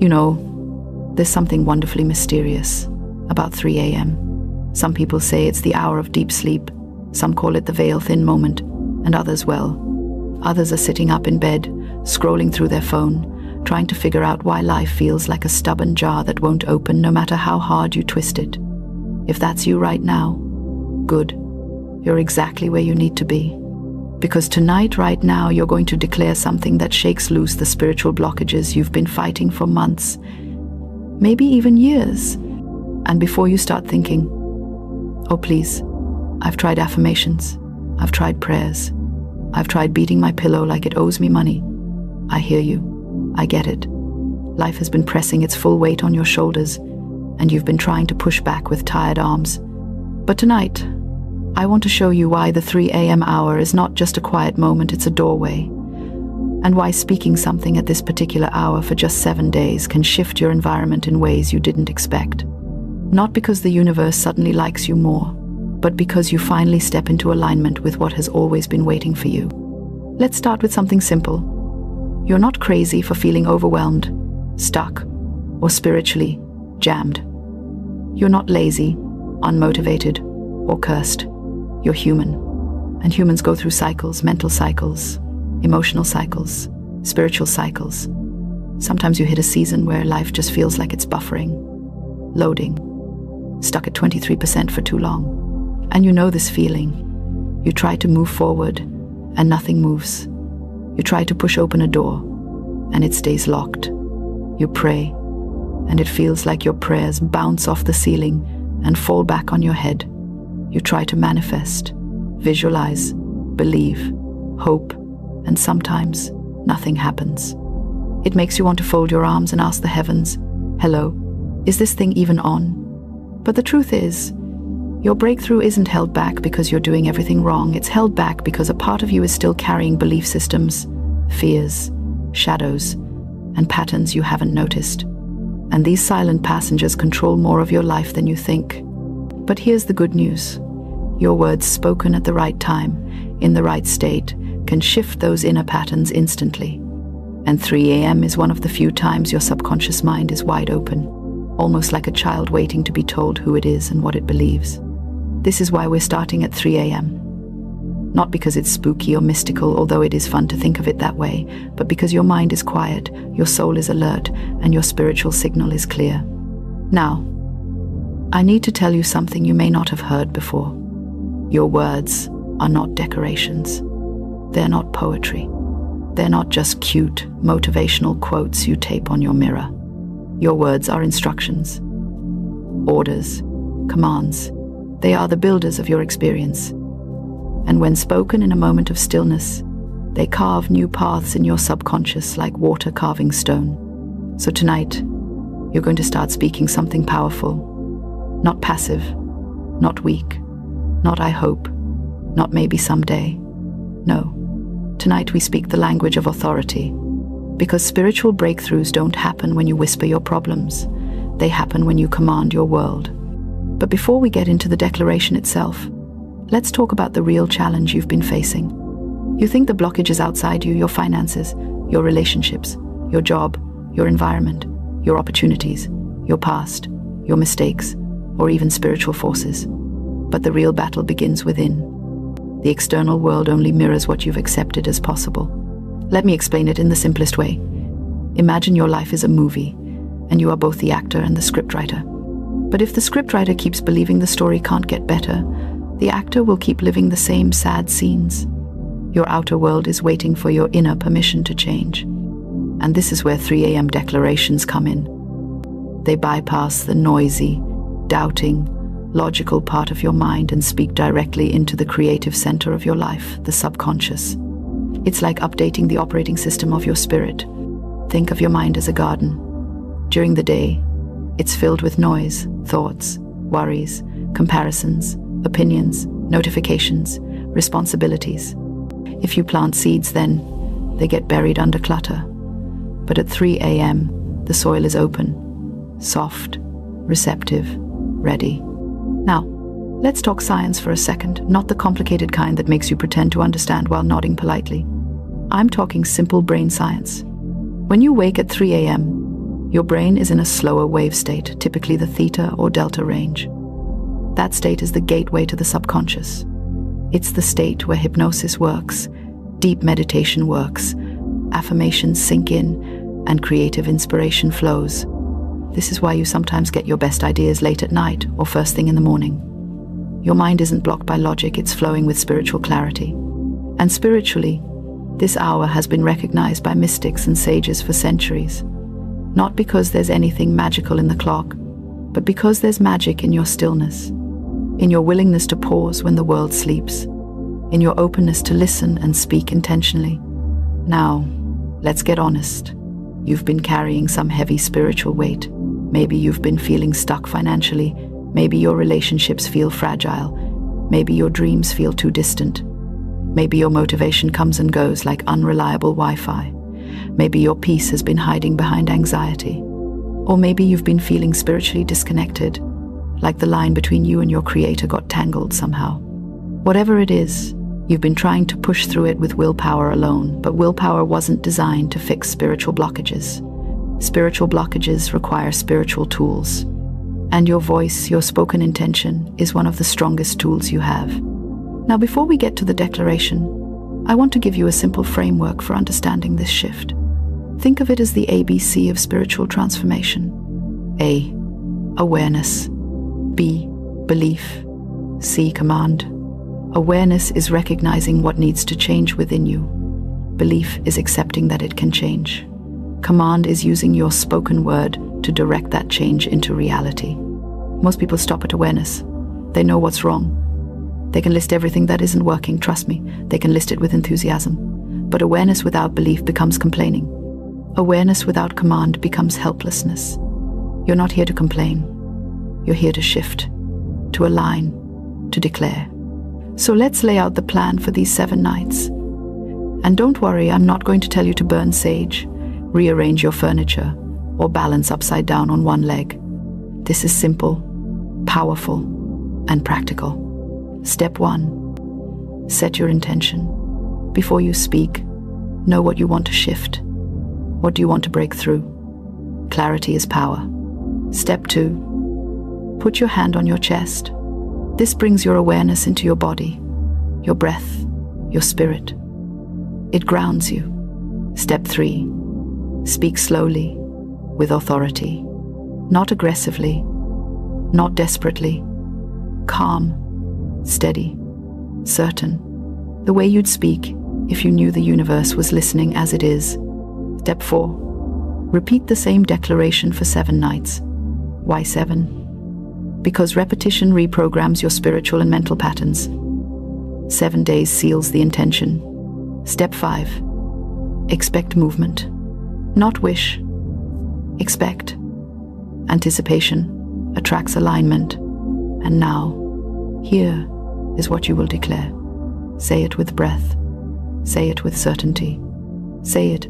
You know, there's something wonderfully mysterious about 3 a.m. Some people say it's the hour of deep sleep. Some call it the veil-thin moment, and others are sitting up in bed, scrolling through their phone, trying to figure out why life feels like a stubborn jar that won't open no matter how hard you twist it. If that's you right now, good. You're exactly where you need to be. Because tonight, right now, you're going to declare something that shakes loose the spiritual blockages you've been fighting for months, maybe even years. And before you start thinking, oh please, I've tried affirmations, I've tried prayers, I've tried beating my pillow like it owes me money. I hear you. I get it. Life has been pressing its full weight on your shoulders, and you've been trying to push back with tired arms. But tonight, I want to show you why the 3 a.m. hour is not just a quiet moment, it's a doorway. And why speaking something at this particular hour for just 7 days can shift your environment in ways you didn't expect. Not because the universe suddenly likes you more, but because you finally step into alignment with what has always been waiting for you. Let's start with something simple. You're not crazy for feeling overwhelmed, stuck, or spiritually jammed. You're not lazy, unmotivated, or cursed. You're human. And humans go through cycles, mental cycles, emotional cycles, spiritual cycles. Sometimes you hit a season where life just feels like it's buffering, loading, stuck at 23% for too long. And you know this feeling. You try to move forward, and nothing moves. You try to push open a door, and it stays locked. You pray, and it feels like your prayers bounce off the ceiling and fall back on your head. You try to manifest, visualize, believe, hope, and sometimes nothing happens. It makes you want to fold your arms and ask the heavens, hello, is this thing even on? But the truth is, your breakthrough isn't held back because you're doing everything wrong. It's held back because a part of you is still carrying belief systems, fears, shadows, and patterns you haven't noticed. And these silent passengers control more of your life than you think. But here's the good news. Your words spoken at the right time, in the right state, can shift those inner patterns instantly. And 3 a.m. is one of the few times your subconscious mind is wide open, almost like a child waiting to be told who it is and what it believes. This is why we're starting at 3 a.m. Not because it's spooky or mystical, although it is fun to think of it that way, but because your mind is quiet, your soul is alert, and your spiritual signal is clear. Now, I need to tell you something you may not have heard before. Your words are not decorations. They're not poetry. They're not just cute, motivational quotes you tape on your mirror. Your words are instructions, orders, commands. They are the builders of your experience. And when spoken in a moment of stillness, they carve new paths in your subconscious like water carving stone. So tonight, you're going to start speaking something powerful. Not passive, not weak, not I hope, not maybe someday. No, tonight we speak the language of authority. Because spiritual breakthroughs don't happen when you whisper your problems. They happen when you command your world. But before we get into the declaration itself, let's talk about the real challenge you've been facing. You think the blockage is outside you, your finances, your relationships, your job, your environment, your opportunities, your past, your mistakes, or even spiritual forces. But the real battle begins within. The external world only mirrors what you've accepted as possible. Let me explain it in the simplest way. Imagine your life is a movie, and you are both the actor and the scriptwriter. But if the scriptwriter keeps believing the story can't get better, the actor will keep living the same sad scenes. Your outer world is waiting for your inner permission to change. And this is where 3 a.m. declarations come in. They bypass the noisy, doubting, logical part of your mind and speak directly into the creative center of your life, the subconscious. It's like updating the operating system of your spirit. Think of your mind as a garden. During the day, it's filled with noise, thoughts, worries, comparisons, opinions, notifications, responsibilities. If you plant seeds, then they get buried under clutter. But at 3 a.m., the soil is open, soft, receptive, ready. Now, let's talk science for a second, not the complicated kind that makes you pretend to understand while nodding politely. I'm talking simple brain science. When you wake at 3 a.m., Your brain is in a slower wave state, typically the theta or delta range. That state is the gateway to the subconscious. It's the state where hypnosis works, deep meditation works, affirmations sink in, and creative inspiration flows. This is why you sometimes get your best ideas late at night or first thing in the morning. Your mind isn't blocked by logic, it's flowing with spiritual clarity. And spiritually, this hour has been recognized by mystics and sages for centuries. Not because there's anything magical in the clock, but because there's magic in your stillness, in your willingness to pause when the world sleeps, in your openness to listen and speak intentionally. Now, let's get honest. You've been carrying some heavy spiritual weight. Maybe you've been feeling stuck financially. Maybe your relationships feel fragile. Maybe your dreams feel too distant. Maybe your motivation comes and goes like unreliable Wi-Fi. Maybe your peace has been hiding behind anxiety. Or maybe you've been feeling spiritually disconnected, like the line between you and your creator got tangled somehow. Whatever it is, you've been trying to push through it with willpower alone, but willpower wasn't designed to fix spiritual blockages. Spiritual blockages require spiritual tools. And your voice, your spoken intention, is one of the strongest tools you have. Now, before we get to the declaration, I want to give you a simple framework for understanding this shift. Think of it as the ABC of spiritual transformation. A. Awareness. B. Belief. C. Command. Awareness is recognizing what needs to change within you. Belief is accepting that it can change. Command is using your spoken word to direct that change into reality. Most people stop at awareness. They know what's wrong. They can list everything that isn't working, trust me. They can list it with enthusiasm. But awareness without belief becomes complaining. Awareness without command becomes helplessness. You're not here to complain. You're here to shift, to align, to declare. So let's lay out the plan for these 7 nights. And don't worry, I'm not going to tell you to burn sage, rearrange your furniture, or balance upside down on one leg. This is simple, powerful, and practical. Step 1. Set your intention. Before you speak, know what you want to shift. What do you want to break through? Clarity is power. Step 2. Put your hand on your chest. This brings your awareness into your body, your breath, your spirit. It grounds you. Step 3. Speak slowly, with authority. Not aggressively, not desperately. Calm, steady, certain. The way you'd speak if you knew the universe was listening as it is. Step 4. Repeat the same declaration for 7 nights. Why 7? Because repetition reprograms your spiritual and mental patterns. 7 days seals the intention. Step 5. Expect movement. Not wish. Expect. Anticipation attracts alignment. And now, here is what you will declare. Say it with breath. Say it with certainty. Say it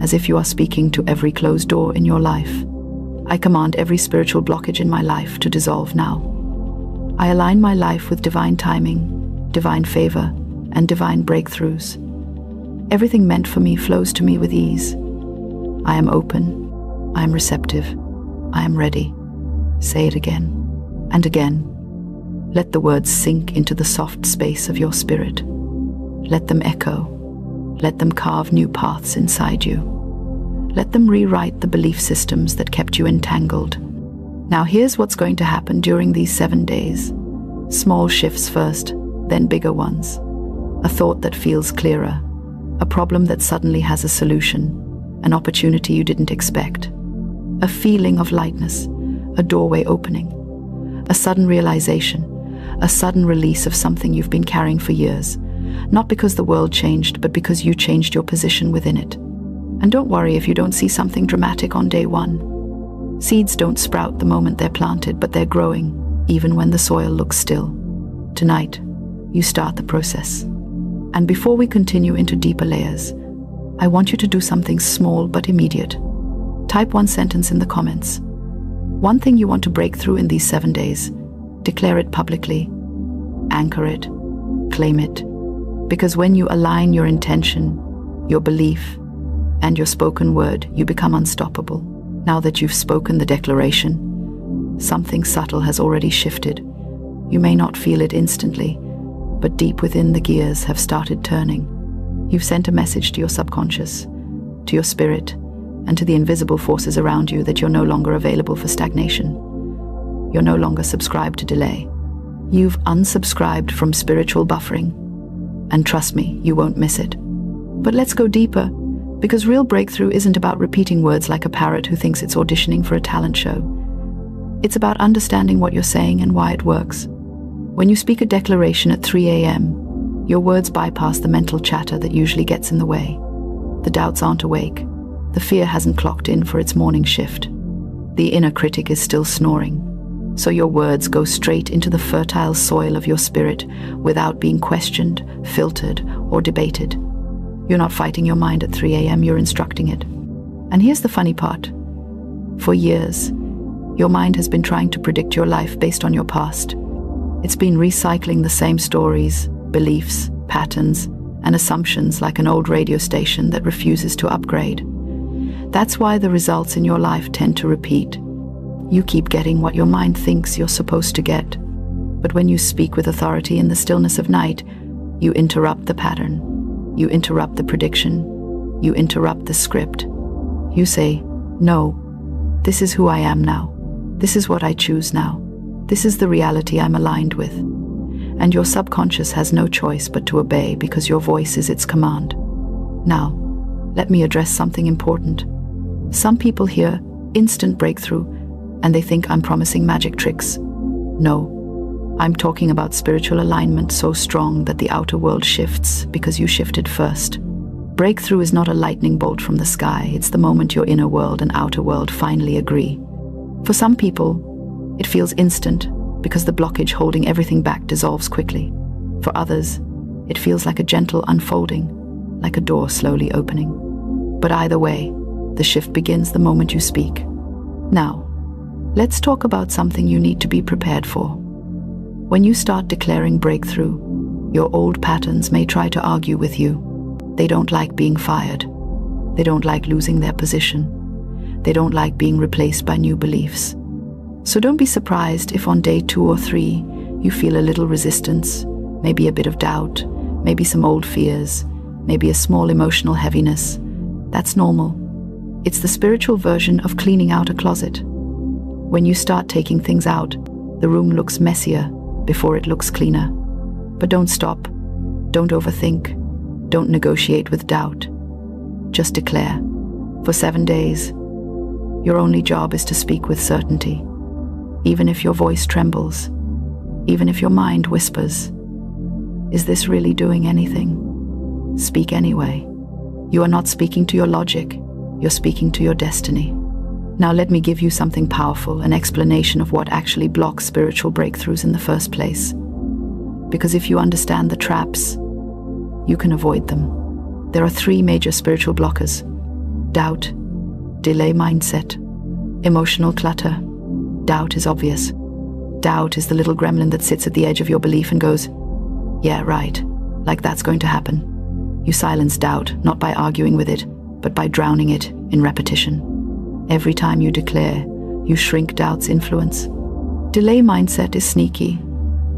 as if you are speaking to every closed door in your life. I command every spiritual blockage in my life to dissolve now. I align my life with divine timing, divine favor, and divine breakthroughs. Everything meant for me flows to me with ease. I am open. I am receptive. I am ready. Say it again and again. Let the words sink into the soft space of your spirit. Let them echo. Let them carve new paths inside you. Let them rewrite the belief systems that kept you entangled. Now here's what's going to happen during these 7 days. Small shifts first, then bigger ones. A thought that feels clearer. A problem that suddenly has a solution. An opportunity you didn't expect. A feeling of lightness. A doorway opening. A sudden realization. A sudden release of something you've been carrying for years. Not because the world changed, but because you changed your position within it. And don't worry if you don't see something dramatic on day 1. Seeds don't sprout the moment they're planted, but they're growing, even when the soil looks still. Tonight, you start the process. And before we continue into deeper layers, I want you to do something small but immediate. Type 1 sentence in the comments. One thing you want to break through in these 7 days. Declare it publicly. Anchor it. Claim it. Because when you align your intention, your belief, and your spoken word, you become unstoppable. Now that you've spoken the declaration, something subtle has already shifted. You may not feel it instantly, but deep within the gears have started turning. You've sent a message to your subconscious, to your spirit, and to the invisible forces around you that you're no longer available for stagnation. You're no longer subscribed to delay. You've unsubscribed from spiritual buffering. And trust me, you won't miss it. But let's go deeper, because real breakthrough isn't about repeating words like a parrot who thinks it's auditioning for a talent show. It's about understanding what you're saying and why it works. When you speak a declaration at 3 a.m., your words bypass the mental chatter that usually gets in the way. The doubts aren't awake. The fear hasn't clocked in for its morning shift. The inner critic is still snoring. So your words go straight into the fertile soil of your spirit without being questioned, filtered, or debated. You're not fighting your mind at 3 a.m., you're instructing it. And here's the funny part. For years, your mind has been trying to predict your life based on your past. It's been recycling the same stories, beliefs, patterns, and assumptions like an old radio station that refuses to upgrade. That's why the results in your life tend to repeat. You keep getting what your mind thinks you're supposed to get. But when you speak with authority in the stillness of night, you interrupt the pattern. You interrupt the prediction. You interrupt the script. You say, no, this is who I am now. This is what I choose now. This is the reality I'm aligned with. And your subconscious has no choice but to obey because your voice is its command. Now, let me address something important. Some people hear instant breakthrough and they think I'm promising magic tricks. No, I'm talking about spiritual alignment so strong that the outer world shifts because you shifted first. Breakthrough is not a lightning bolt from the sky. It's the moment your inner world and outer world finally agree. For some people, it feels instant because the blockage holding everything back dissolves quickly. For others, it feels like a gentle unfolding, like a door slowly opening. But either way, the shift begins the moment you speak. Now, let's talk about something you need to be prepared for. When you start declaring breakthrough, your old patterns may try to argue with you. They don't like being fired. They don't like losing their position. They don't like being replaced by new beliefs. So don't be surprised if on day 2 or 3, you feel a little resistance, maybe a bit of doubt, maybe some old fears, maybe a small emotional heaviness. That's normal. It's the spiritual version of cleaning out a closet. When you start taking things out, the room looks messier before it looks cleaner. But don't stop. Don't overthink. Don't negotiate with doubt. Just declare. For 7 days, your only job is to speak with certainty. Even if your voice trembles, even if your mind whispers, is this really doing anything? Speak anyway. You are not speaking to your logic, you're speaking to your destiny. Now let me give you something powerful, an explanation of what actually blocks spiritual breakthroughs in the first place. Because if you understand the traps, you can avoid them. There are 3 major spiritual blockers: doubt, delay mindset, emotional clutter. Doubt is obvious. Doubt is the little gremlin that sits at the edge of your belief and goes, yeah, right, like that's going to happen. You silence doubt, not by arguing with it, but by drowning it in repetition. Every time you declare, you shrink doubt's influence. Delay mindset is sneaky.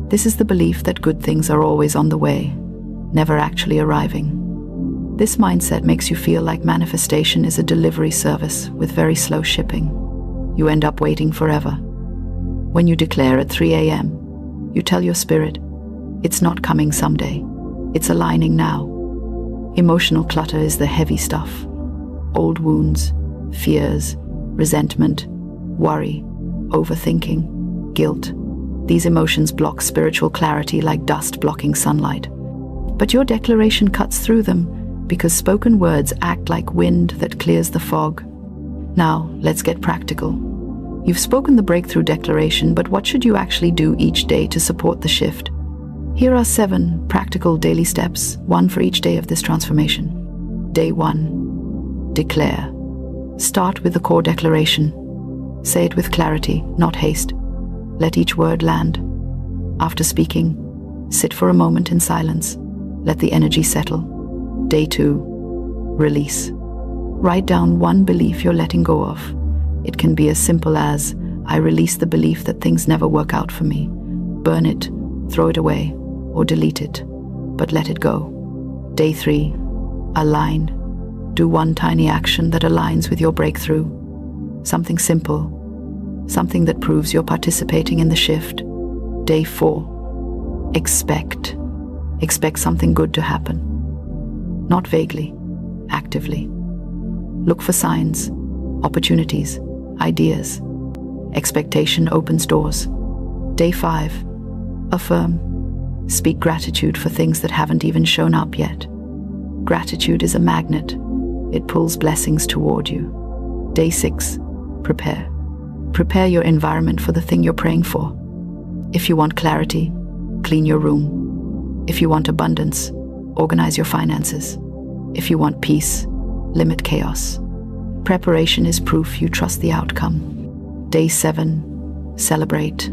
This is the belief that good things are always on the way, never actually arriving. This mindset makes you feel like manifestation is a delivery service with very slow shipping. You end up waiting forever. When you declare at 3 a.m., you tell your spirit, it's not coming someday, it's aligning now. Emotional clutter is the heavy stuff. Old wounds, fears, resentment, worry, overthinking, guilt. These emotions block spiritual clarity like dust blocking sunlight. But your declaration cuts through them because spoken words act like wind that clears the fog. Now, let's get practical. You've spoken the breakthrough declaration, but what should you actually do each day to support the shift? Here are 7 practical daily steps, 1 for each day of this transformation. Day 1. Declare. Start with the core declaration. Say it with clarity, not haste. Let each word land. After speaking, sit for a moment in silence. Let the energy settle. Day 2. Release. Write down 1 belief you're letting go of. It can be as simple as, I release the belief that things never work out for me. Burn it, throw it away, or delete it, but let it go. Day 3, align. Do one tiny action that aligns with your breakthrough. Something simple, something that proves you're participating in the shift. Day 4, expect. Expect something good to happen. Not vaguely, actively. Look for signs, opportunities, ideas. Expectation opens doors. Day 5, affirm. Speak gratitude for things that haven't even shown up yet. Gratitude is a magnet. It pulls blessings toward you. Day 6, prepare. Prepare your environment for the thing you're praying for. If you want clarity, clean your room. If you want abundance, organize your finances. If you want peace, limit chaos. Preparation is proof you trust the outcome. Day 7, celebrate.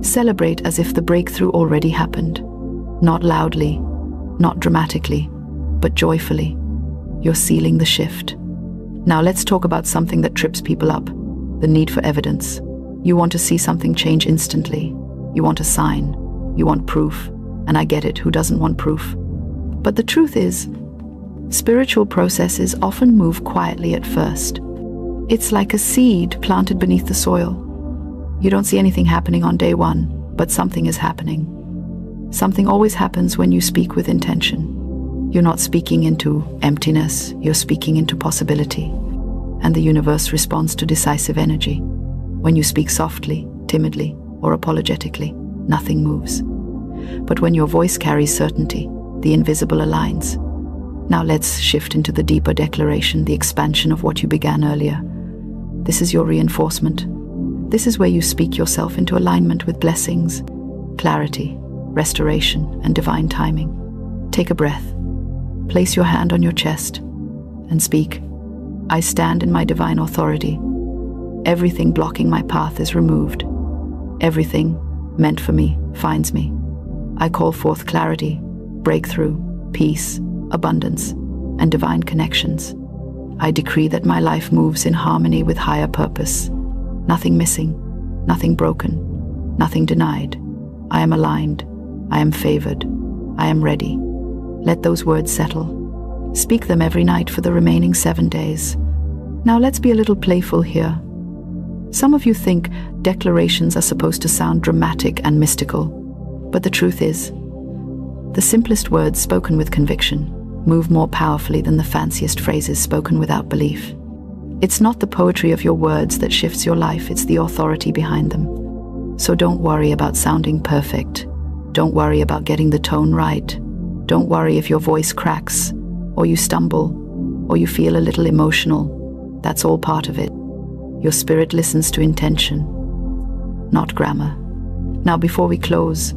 Celebrate as if the breakthrough already happened. Not loudly, not dramatically, but joyfully. You're sealing the shift. Now let's talk about something that trips people up, the need for evidence. You want to see something change instantly. You want a sign. You want proof. And I get it, who doesn't want proof? But the truth is, spiritual processes often move quietly at first. It's like a seed planted beneath the soil. You don't see anything happening on day 1, but something is happening. Something always happens when you speak with intention. You're not speaking into emptiness, you're speaking into possibility. And the universe responds to decisive energy. When you speak softly, timidly, or apologetically, nothing moves. But when your voice carries certainty, the invisible aligns. Now let's shift into the deeper declaration, the expansion of what you began earlier. This is your reinforcement. This is where you speak yourself into alignment with blessings, clarity, restoration, and divine timing. Take a breath. Place your hand on your chest and speak. I stand in my divine authority. Everything blocking my path is removed. Everything meant for me finds me. I call forth clarity, breakthrough, peace, abundance, and divine connections. I decree that my life moves in harmony with higher purpose. Nothing missing, nothing broken, nothing denied. I am aligned. I am favored. I am ready. Let those words settle. Speak them every night for the remaining 7 days. Now let's be a little playful here. Some of you think declarations are supposed to sound dramatic and mystical, but the truth is, the simplest words spoken with conviction move more powerfully than the fanciest phrases spoken without belief. It's not the poetry of your words that shifts your life, it's the authority behind them. So don't worry about sounding perfect. Don't worry about getting the tone right. Don't worry if your voice cracks, or you stumble, or you feel a little emotional. That's all part of it. Your spirit listens to intention, not grammar. Now, before we close,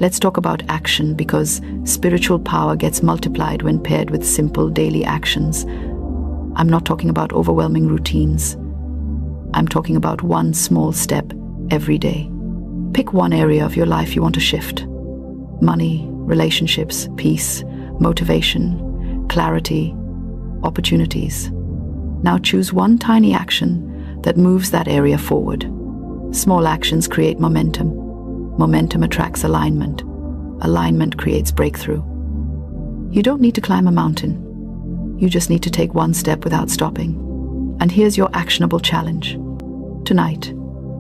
let's talk about action, because spiritual power gets multiplied when paired with simple daily actions. I'm not talking about overwhelming routines. I'm talking about one small step every day. Pick one area of your life you want to shift. Money, relationships, peace, motivation, clarity, opportunities. Now choose one tiny action that moves that area forward. Small actions create momentum. Momentum attracts alignment. Alignment creates breakthrough. You don't need to climb a mountain. You just need to take one step without stopping. And here's your actionable challenge. Tonight,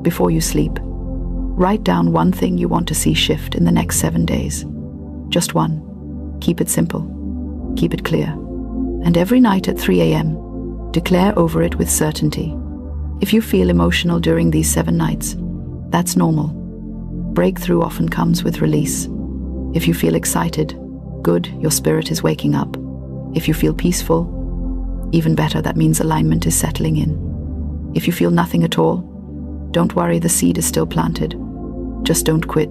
before you sleep, write down one thing you want to see shift in the next 7 days. Just one. Keep it simple. Keep it clear. And every night at 3 a.m., declare over it with certainty. If you feel emotional during these 7 nights, that's normal. Breakthrough often comes with release. If you feel excited, good, your spirit is waking up. If you feel peaceful, even better, that means alignment is settling in. If you feel nothing at all, don't worry, the seed is still planted. Just don't quit.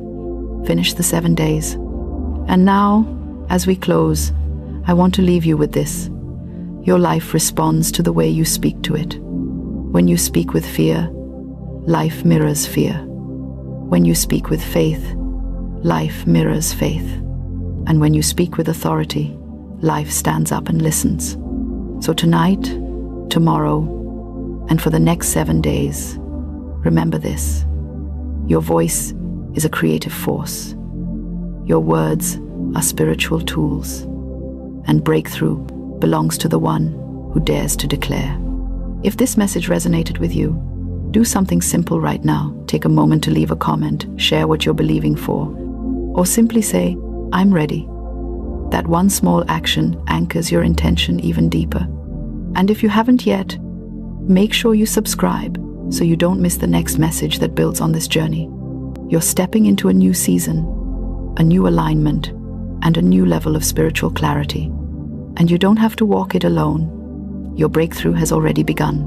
Finish the 7 days. And now, as we close, I want to leave you with this. Your life responds to the way you speak to it. When you speak with fear, life mirrors fear. When you speak with faith, life mirrors faith. And when you speak with authority, life stands up and listens. So tonight, tomorrow, And for the next 7 days, remember this: your voice is a creative force. Your words are spiritual tools. And breakthrough belongs to the one who dares to declare. If this message resonated with you, do something simple right now. Take a moment to leave a comment, share what you're believing for, or simply say, "I'm ready." That one small action anchors your intention even deeper. And if you haven't yet, make sure you subscribe so you don't miss the next message that builds on this journey. You're stepping into a new season, a new alignment, and a new level of spiritual clarity. And you don't have to walk it alone. Your breakthrough has already begun.